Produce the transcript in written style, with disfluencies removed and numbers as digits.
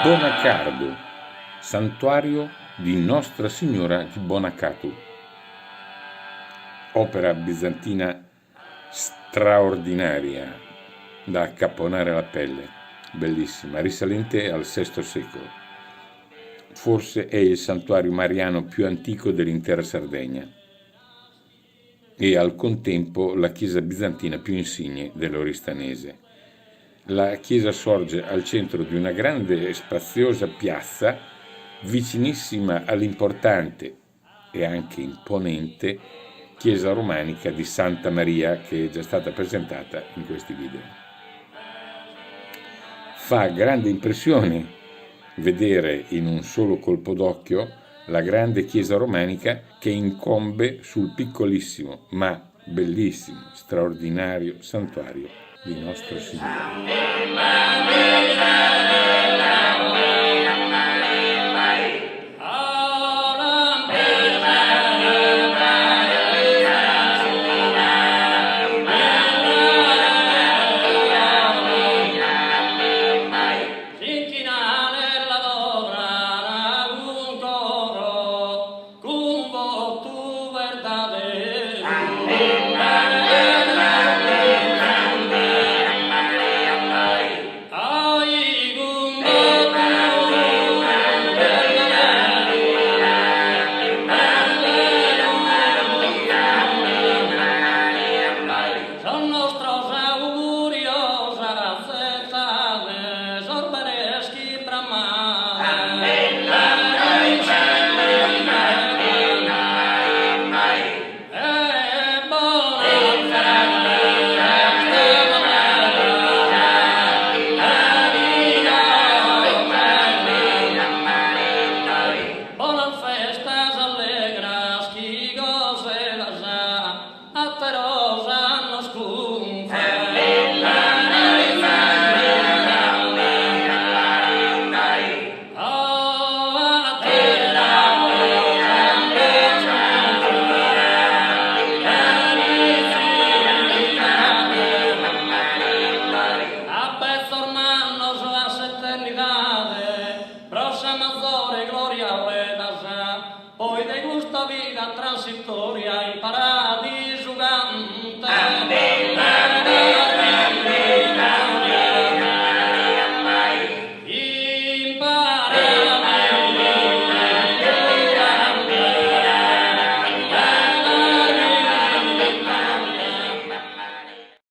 Bonacardo, santuario di Nostra Signora di Bonacato, opera bizantina straordinaria da accapponare la pelle, bellissima, risalente al VI secolo. Forse è il santuario mariano più antico dell'intera Sardegna e al contempo la chiesa bizantina più insigne dell'Oristanese. La chiesa sorge al centro di una grande e spaziosa piazza vicinissima all'importante e anche imponente chiesa romanica di Santa Maria, che è già stata presentata in questi video. Fa grande impressione vedere in un solo colpo d'occhio la grande chiesa romanica che incombe sul piccolissimo ma bellissimo, straordinario santuario di Nostra Signora.